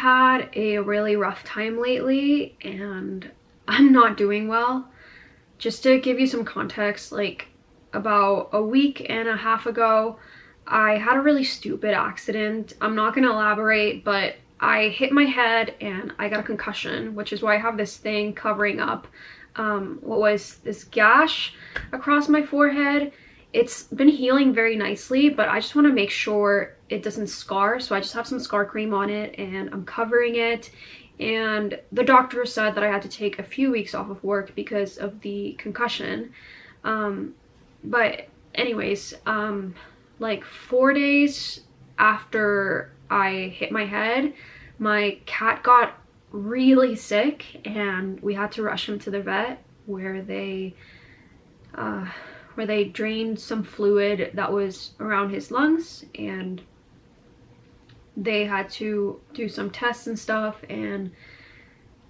had a really rough time lately and I'm not doing well. Just to give you some context, like about a week and a half ago, I had a really stupid accident. I'm not gonna elaborate, but I hit my head and I got a concussion, which is why I have this thing covering up what was this gash across my forehead. It's been healing very nicely, but I just want to make sure it doesn't scar, so I just have some scar cream on it and I'm covering it. And the doctor said that I had to take a few weeks off of work because of the concussion. But anyways, like 4 days after I hit my head, my cat got really sick and we had to rush him to the vet where they drained some fluid that was around his lungs, and they had to do some tests and stuff, and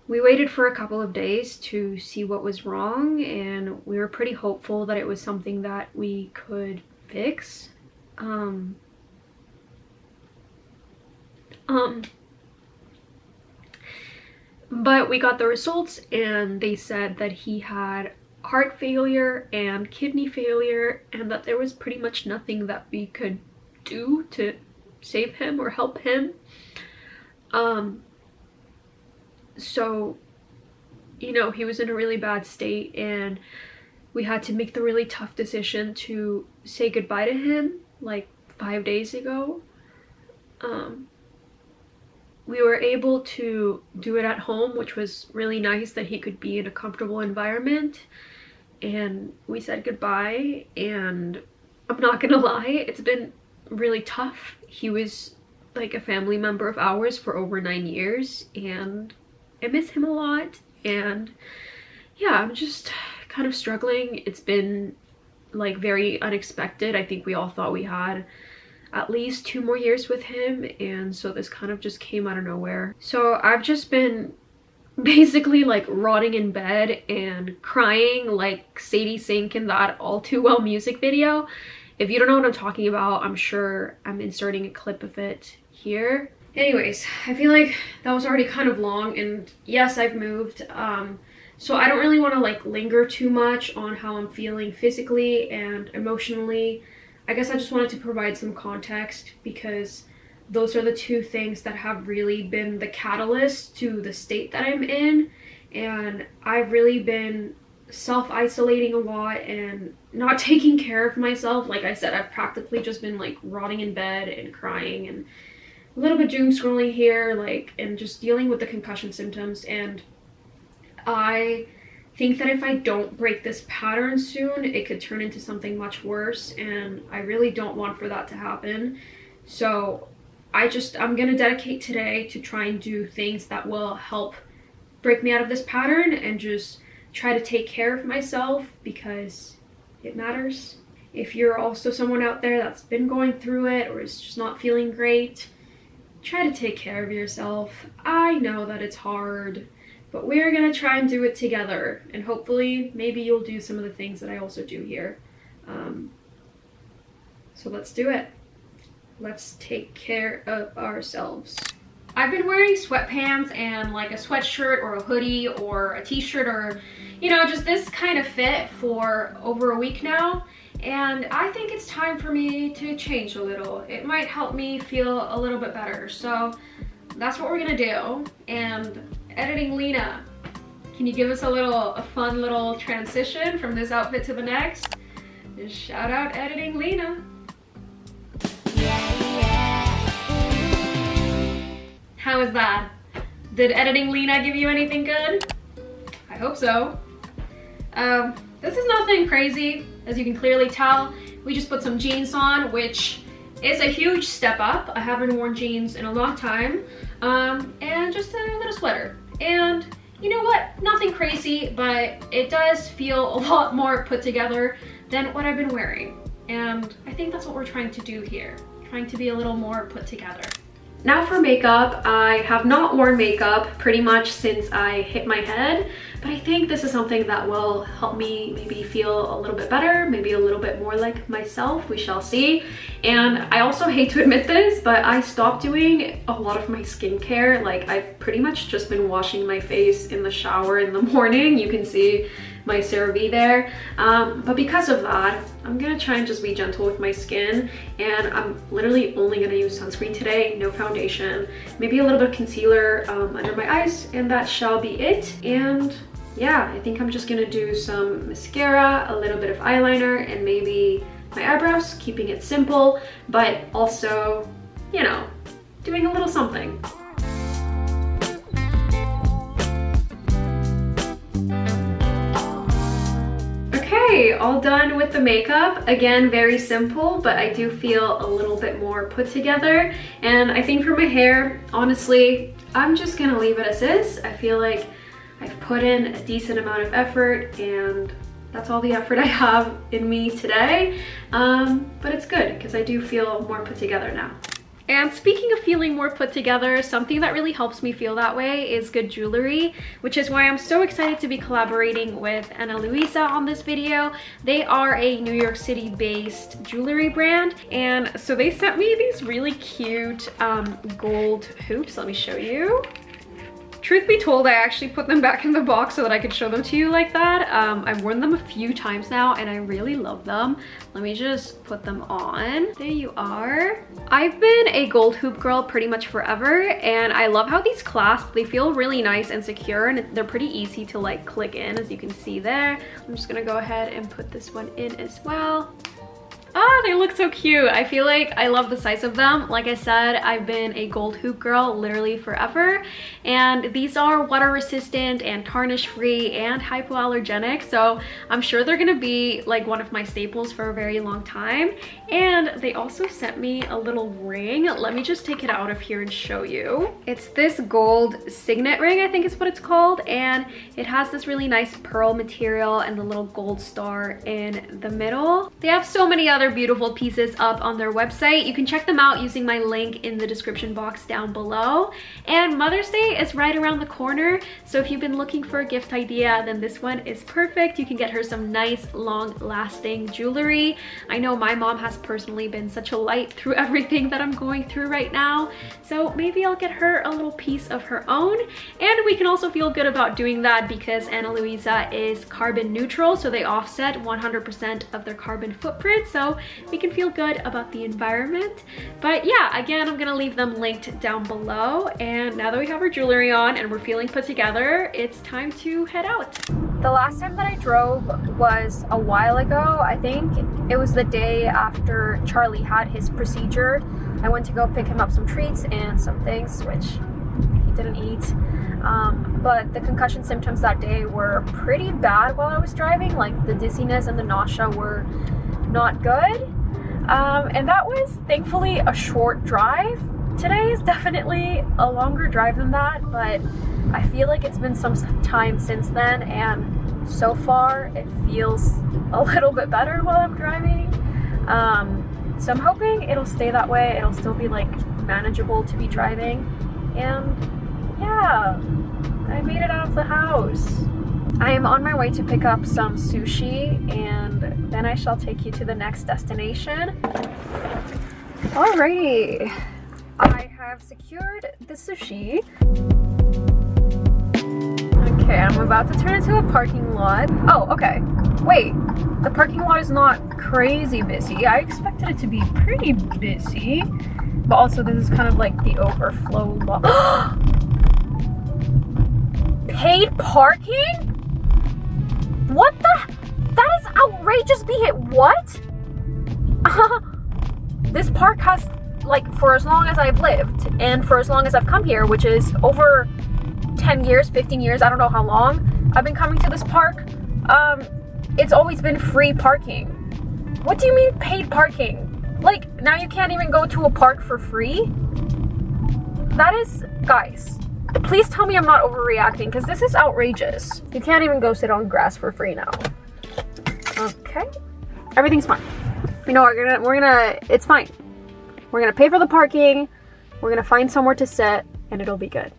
we waited for a couple of days to see what was wrong, and we were pretty hopeful that it was something that we could fix. But we got the results and they said that he had heart failure and kidney failure and that there was pretty much nothing that we could do to save him or help him. So, you know, he was in a really bad state and we had to make the really tough decision to say goodbye to him like 5 days ago. We were able to do it at home, which was really nice that he could be in a comfortable environment. And we said goodbye, and I'm not gonna lie, it's been really tough. He was like a family member of ours for over 9 years, and I miss him a lot. And yeah, I'm just kind of struggling. It's been like very unexpected. I think we all thought we had at least 2 more years with him, and so this kind of just came out of nowhere. So I've just been basically like rotting in bed and crying like Sadie Sink in that All Too Well music video. If you don't know what I'm talking about, I'm sure I'm inserting a clip of it here. Anyways, I feel like that was already kind of long, and yes, I've moved, so I don't really want to like linger too much on how I'm feeling physically and emotionally. I guess I just wanted to provide some context because those are the two things that have really been the catalyst to the state that I'm in. And I've really been self-isolating a lot and not taking care of myself. Like I said, I've practically just been like rotting in bed and crying and a little bit doom scrolling here, like, and just dealing with the concussion symptoms. And I think that if I don't break this pattern soon, it could turn into something much worse, and I really don't want for that to happen. So I'm gonna dedicate today to try and do things that will help break me out of this pattern and just try to take care of myself because it matters. If you're also someone out there that's been going through it or is just not feeling great, try to take care of yourself. I know that it's hard, but we're gonna try and do it together, and hopefully maybe you'll do some of the things that I also do here. So let's do it. Let's take care of ourselves. I've been wearing sweatpants and like a sweatshirt or a hoodie or a t-shirt or, you know, just this kind of fit for over a week now, and I think it's time for me to change a little. It might help me feel a little bit better, so that's what we're gonna do. And Editing Lena, can you give us a fun little transition from this outfit to the next? Just shout out Editing Lena. How is that? Did Editing Lena give you anything good? I hope so. This is nothing crazy, as you can clearly tell. We just put some jeans on, which is a huge step up. I haven't worn jeans in a long time. And just a little sweater. And you know what? Nothing crazy, but it does feel a lot more put together than what I've been wearing. And I think that's what we're trying to do here. Trying to be a little more put together. Now for makeup, I have not worn makeup pretty much since I hit my head, but I think this is something that will help me maybe feel a little bit better, maybe a little bit more like myself, we shall see. And I also hate to admit this, but I stopped doing a lot of my skincare. Like, I've pretty much just been washing my face in the shower in the morning. You can see my CeraVe there, but because of that, I'm gonna try and just be gentle with my skin, and I'm literally only gonna use sunscreen today, no foundation, maybe a little bit of concealer under my eyes, and that shall be it. And yeah, I think I'm just gonna do some mascara, a little bit of eyeliner, and maybe my eyebrows, keeping it simple, but also, you know, doing a little something. Okay, all done with the makeup. Again, very simple, but I do feel a little bit more put together. And I think for my hair, honestly, I'm just gonna leave it as is. I feel like I've put in a decent amount of effort, and that's all the effort I have in me today. But it's good because I do feel more put together now. And speaking of feeling more put together, something that really helps me feel that way is good jewelry, which is why I'm so excited to be collaborating with Ana Luisa on this video. They are a New York City based jewelry brand, and so they sent me these really cute gold hoops. Let me show you. Truth be told, I actually put them back in the box so that I could show them to you like that. I've worn them a few times now and I really love them. Let me just put them on. There you are. I've been a gold hoop girl pretty much forever, and I love how these clasp. They feel really nice and secure, and they're pretty easy to like click in, as you can see there. I'm just gonna go ahead and put this one in as well. Ah, they look so cute. I feel like I love the size of them. Like I said, I've been a gold hoop girl literally forever, and these are water resistant and tarnish free and hypoallergenic, so I'm sure they're gonna be like one of my staples for a very long time. And they also sent me a little ring. Let me just take it out of here and show you. It's this gold signet ring, I think is what it's called, and it has this really nice pearl material and the little gold star in the middle. They have so many other beautiful pieces up on their website. You can check them out using my link in the description box down below. And Mother's Day is right around the corner, so if you've been looking for a gift idea, then this one is perfect. You can get her some nice long-lasting jewelry. I know my mom has personally been such a light through everything that I'm going through right now, so maybe I'll get her a little piece of her own. And we can also feel good about doing that because Ana Luisa is carbon neutral, so they offset 100% of their carbon footprint, so we can feel good about the environment. But yeah, again, I'm gonna leave them linked down below. And now that we have our jewelry on and we're feeling put together, it's time to head out. The last time that I drove was a while ago. I think it was the day after Charlie had his procedure. I went to go pick him up some treats and some things, which he didn't eat. But the concussion symptoms that day were pretty bad while I was driving. Like the dizziness and the nausea were not good. And that was thankfully a short drive. Today is definitely a longer drive than that, but I feel like it's been some time since then, and so far it feels a little bit better while I'm driving. So I'm hoping it'll stay that way. It'll still be like manageable to be driving. And yeah, I made it out of the house. I am on my way to pick up some sushi, and then I shall take you to the next destination. Alrighty, I have secured the sushi. Okay, I'm about to turn into a parking lot. Oh, okay. Wait, the parking lot is not crazy busy. I expected it to be pretty busy, but also this is kind of like the overflow lot. Paid parking? What the? That is outrageous what? This park has, like, for as long as I've lived and for as long as I've come here, which is over 10 years, 15 years, I don't know how long I've been coming to this park, it's always been free parking. What do you mean paid parking? Like, now you can't even go to a park for free? That is, guys, please tell me I'm not overreacting, because this is outrageous. You can't even go sit on grass for free now. Okay, everything's fine. You know, we're gonna, it's fine. We're gonna pay for the parking, We're gonna find somewhere to sit and it'll be good.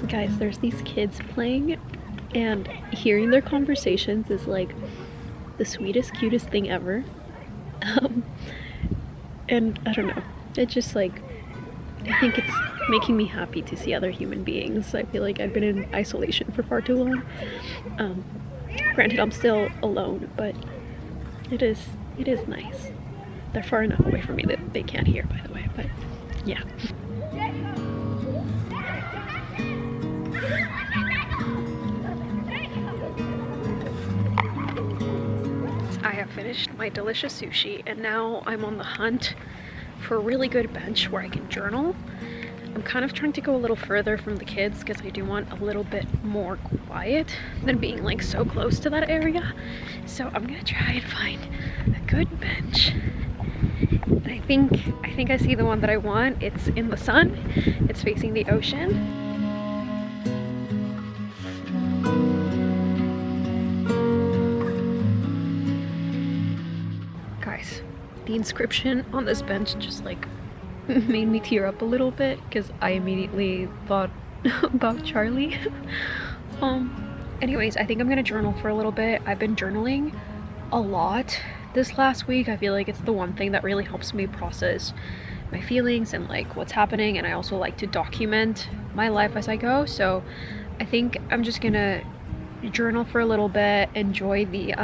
Guys, there's these kids playing, and hearing their conversations is like the sweetest, cutest thing ever. And I don't know, it just like, I think it's making me happy to see other human beings. I feel like I've been in isolation for far too long. Granted, I'm still alone, but it is nice. They're far enough away from me that they can't hear, by the way, but yeah. I have finished my delicious sushi, and now I'm on the hunt for a really good bench where I can journal. I'm kind of trying to go a little further from the kids because I do want a little bit more quiet than being like so close to that area. So I'm gonna try and find a good bench. And I think I see the one that I want. It's in the sun, it's facing the ocean. Guys, the inscription on this bench just like made me tear up a little bit because I immediately thought about Charlie. Anyways, I think I'm gonna journal for a little bit. I've been journaling a lot this last week. I feel like it's the one thing that really helps me process my feelings and like what's happening, and I also like to document my life as I go. So I think I'm just gonna journal for a little bit, enjoy the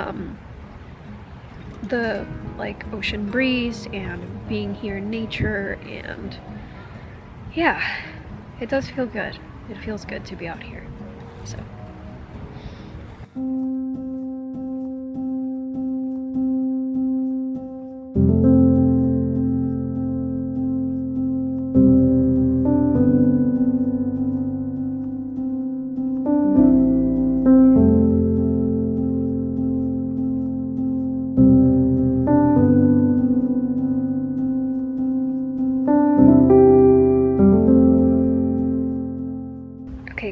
like ocean breeze and being here in nature, and yeah, it does feel good. It feels good to be out here. So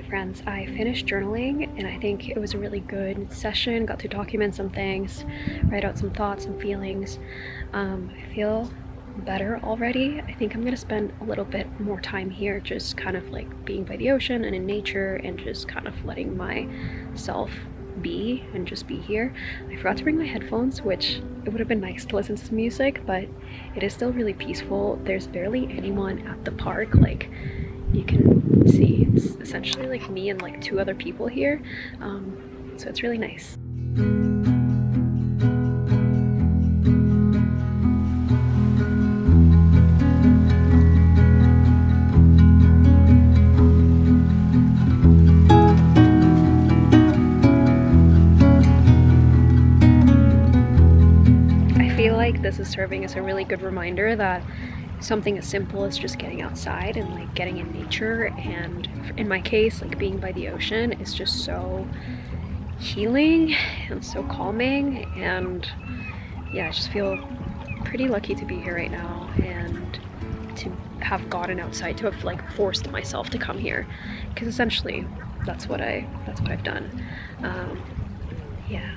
friends, I finished journaling and I think it was a really good session. Got to document some things, write out some thoughts and feelings. I feel better already. I think I'm gonna spend a little bit more time here, just kind of like being by the ocean and in nature and just kind of letting myself be and just be here. I forgot to bring my headphones, which it would have been nice to listen to some music, but it is still really peaceful. There's barely anyone at the park. Like, you can see it's essentially like me and like 2 other people here, so it's really nice. I feel like this is serving as a really good reminder that something as simple as just getting outside and like getting in nature, and in my case like being by the ocean, is just so healing and so calming. And yeah, I just feel pretty lucky to be here right now and to have gotten outside, to have like forced myself to come here, because essentially that's what I've done. Yeah.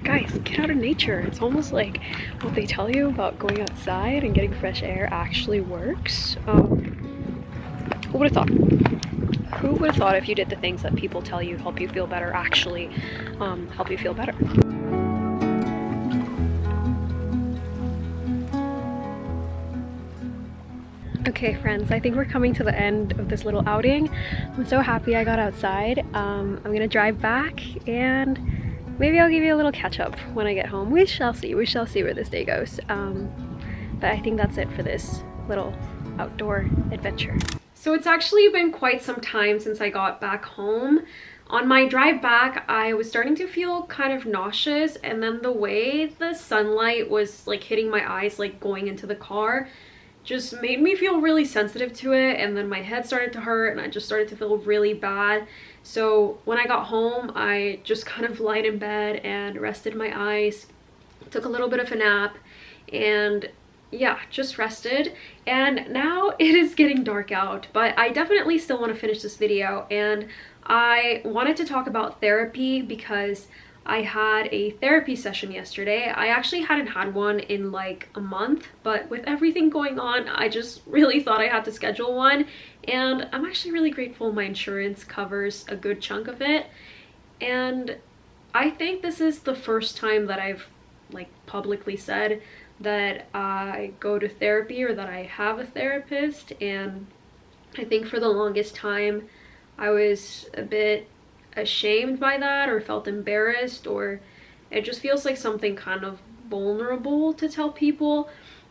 Guys, get out of nature. It's almost like what they tell you about going outside and getting fresh air actually works. Who would have thought? Who would have thought if you did the things that people tell you help you feel better actually help you feel better? Okay friends, I think we're coming to the end of this little outing. I'm so happy I got outside. I'm gonna drive back and maybe I'll give you a little catch up when I get home. We shall see where this day goes. But I think that's it for this little outdoor adventure. So it's actually been quite some time since I got back home. On my drive back, I was starting to feel kind of nauseous, and then the way the sunlight was like hitting my eyes, like going into the car, just made me feel really sensitive to it, and then my head started to hurt and I just started to feel really bad. So when I got home, I just kind of lied in bed and rested my eyes, took a little bit of a nap, and yeah, just rested. And now it is getting dark out, but I definitely still want to finish this video, and I wanted to talk about therapy because I had a therapy session yesterday. I actually hadn't had one in like a month, but with everything going on, I just really thought I had to schedule one, and I'm actually really grateful my insurance covers a good chunk of it. And I think this is the first time that I've like publicly said that I go to therapy or that I have a therapist, and I think for the longest time I was a bit ashamed by that or felt embarrassed, or it just feels like something kind of vulnerable to tell people.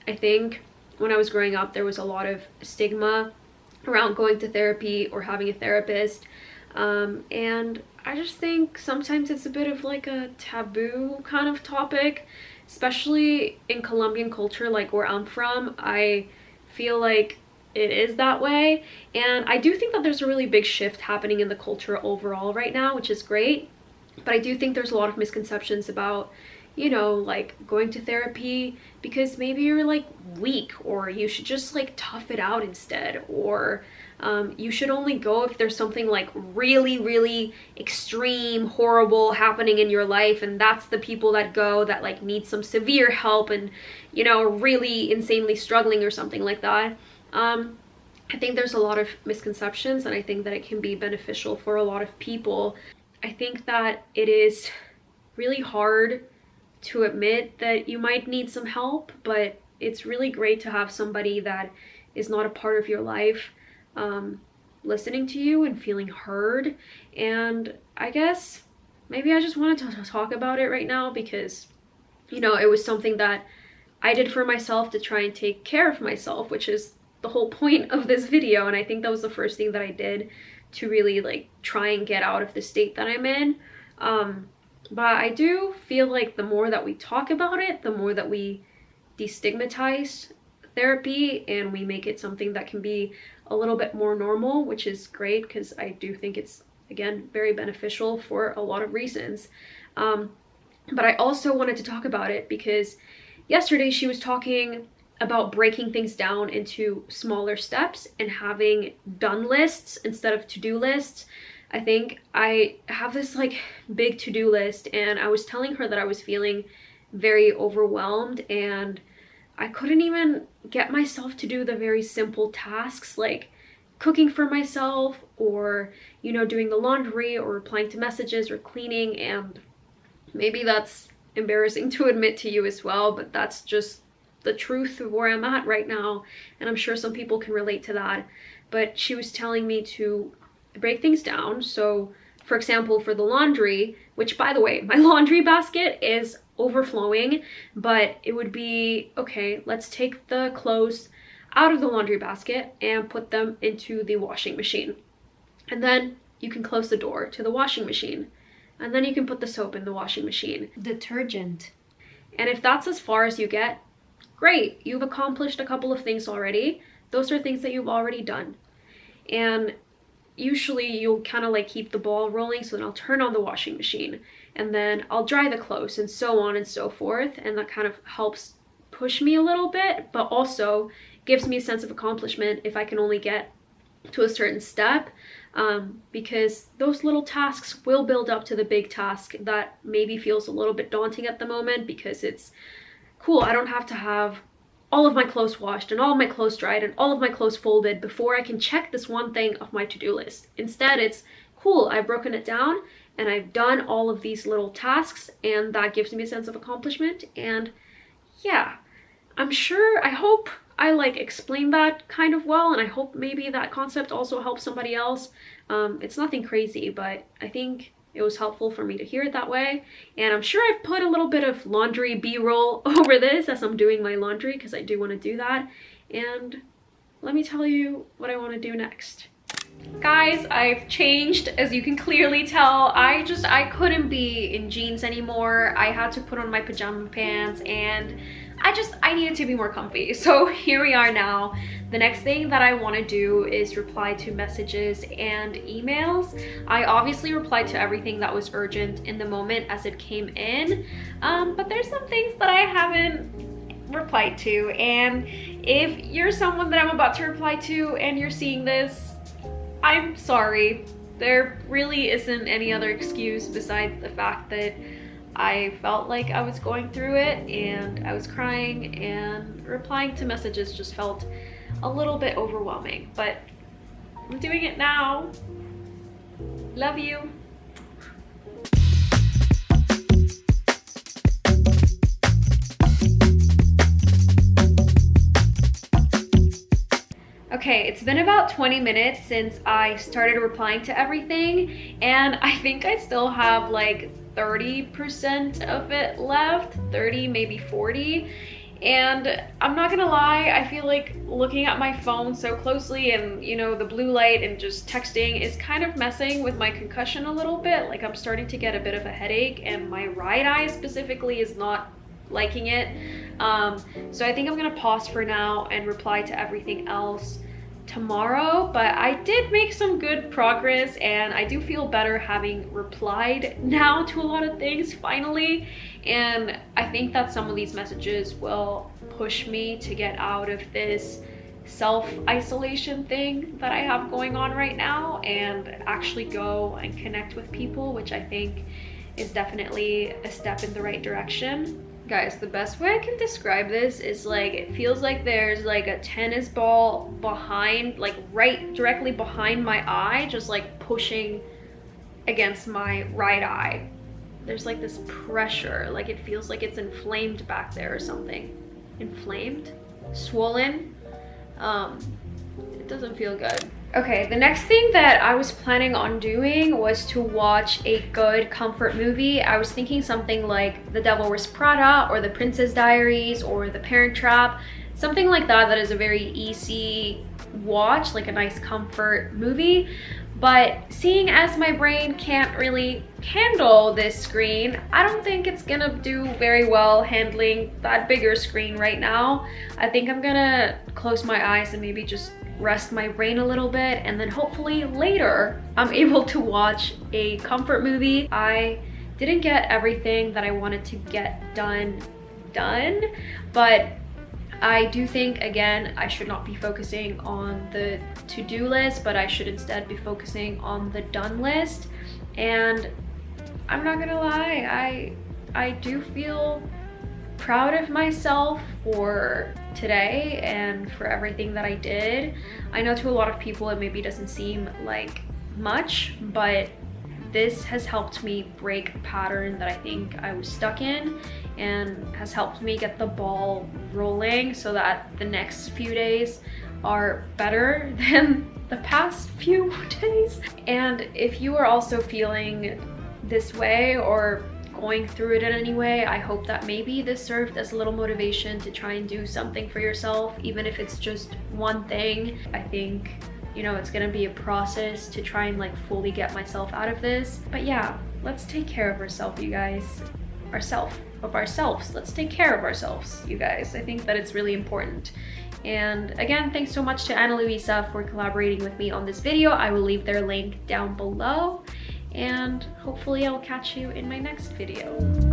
I think when I was growing up there was a lot of stigma around going to therapy or having a therapist, and I just think sometimes it's a bit of like a taboo kind of topic, especially in Colombian culture, like where I'm from. I feel like it is that way, and I do think that there's a really big shift happening in the culture overall right now, which is great. But I do think there's a lot of misconceptions about, you know, like going to therapy because maybe you're like weak, or you should just like tough it out instead, or you should only go if there's something like really extreme, horrible happening in your life, and that's the people that go that like need some severe help and, you know, really insanely struggling or something like that. I think there's a lot of misconceptions, and I think that it can be beneficial for a lot of people. I think that it is really hard to admit that you might need some help, but it's really great to have somebody that is not a part of your life listening to you and feeling heard. And I guess maybe I just wanted to talk about it right now because, you know, it was something that I did for myself to try and take care of myself, which is the whole point of this video. And I think that was the first thing that I did to really like try and get out of the state that I'm in. But I do feel like the more that we talk about it, the more that we destigmatize therapy and we make it something that can be a little bit more normal, which is great because I do think it's, again, very beneficial for a lot of reasons. But I also wanted to talk about it because yesterday she was talking about breaking things down into smaller steps and having done lists instead of to-do lists. I think I have this like big to-do list, and I was telling her that I was feeling very overwhelmed and I couldn't even get myself to do the very simple tasks like cooking for myself, or, you know, doing the laundry or replying to messages or cleaning. And maybe that's embarrassing to admit to you as well, but that's just the truth of where I'm at right now, and I'm sure some people can relate to that. But she was telling me to break things down. So for example, for the laundry, which by the way, my laundry basket is overflowing, but it would be, okay, let's take the clothes out of the laundry basket and put them into the washing machine. And then you can close the door to the washing machine. And then you can put the soap in the washing machine. Detergent. And if that's as far as you get, great, you've accomplished a couple of things already. Those are things that you've already done. And usually you'll kind of like keep the ball rolling, so then I'll turn on the washing machine and then I'll dry the clothes and so on and so forth. And that kind of helps push me a little bit, but also gives me a sense of accomplishment if I can only get to a certain step, because those little tasks will build up to the big task that maybe feels a little bit daunting at the moment, because it's cool, I don't have to have all of my clothes washed and all of my clothes dried and all of my clothes folded before I can check this one thing off my to-do list. Instead, it's cool, I've broken it down and I've done all of these little tasks, and that gives me a sense of accomplishment. And yeah, I'm sure, I hope I like explained that kind of well, and I hope maybe that concept also helps somebody else. It's nothing crazy, but I think it was helpful for me to hear it that way. And I'm sure I've put a little bit of laundry b-roll over this as I'm doing my laundry, because I do want to do that. And let me tell you what I want to do next. Guys, I've changed, as you can clearly tell. I couldn't be in jeans anymore. I had to put on my pajama pants, and I needed to be more comfy. So here we are now. The next thing that I want to do is reply to messages and emails. I obviously replied to everything that was urgent in the moment as it came in, but there's some things that I haven't replied to, and if you're someone that I'm about to reply to and you're seeing this, I'm sorry. There really isn't any other excuse besides the fact that I felt like I was going through it and I was crying, and replying to messages just felt a little bit overwhelming, but I'm doing it now. Love you. Okay, it's been about 20 minutes since I started replying to everything, and I think I still have like 30% of it left, 30, maybe 40. And I'm not gonna lie, I feel like looking at my phone so closely and, you know, the blue light and just texting is kind of messing with my concussion a little bit. Like, I'm starting to get a bit of a headache, and my right eye specifically is not liking it. So I think I'm gonna pause for now and reply to everything else tomorrow, but I did make some good progress, and I do feel better having replied now to a lot of things finally. And I think that some of these messages will push me to get out of this self-isolation thing that I have going on right now and actually go and connect with people, which I think is definitely a step in the right direction. Guys, the best way I can describe this is like, it feels like there's like a tennis ball behind, like right directly behind my eye, just like pushing against my right eye. There's like this pressure, like it feels like it's inflamed back there or something. Inflamed? Swollen? It doesn't feel good. Okay, the next thing that I was planning on doing was to watch a good comfort movie. I was thinking something like The Devil Wears Prada or The Princess Diaries or The Parent Trap. Something like that, that is a very easy watch, like a nice comfort movie. But seeing as my brain can't really handle this screen, I don't think it's gonna do very well handling that bigger screen right now. I think I'm gonna close my eyes and maybe just rest my brain a little bit, and then hopefully later I'm able to watch a comfort movie. I didn't get everything that I wanted to get done, but I do think, again, I should not be focusing on the to-do list, but I should instead be focusing on the done list. And I'm not gonna lie, I do feel proud of myself for today and for everything that I did. I know to a lot of people it maybe doesn't seem like much, but this has helped me break a pattern that I think I was stuck in, and has helped me get the ball rolling so that the next few days are better than the past few days. And if you are also feeling this way or going through it in any way, I hope that maybe this served as a little motivation to try and do something for yourself, even if it's just one thing. I think, you know, it's gonna be a process to try and like fully get myself out of this. But yeah, let's take care of ourselves, you guys. Let's take care of ourselves, you guys. I think that it's really important. And again, thanks so much to Ana Luisa for collaborating with me on this video. I will leave their link down below, and hopefully I'll catch you in my next video.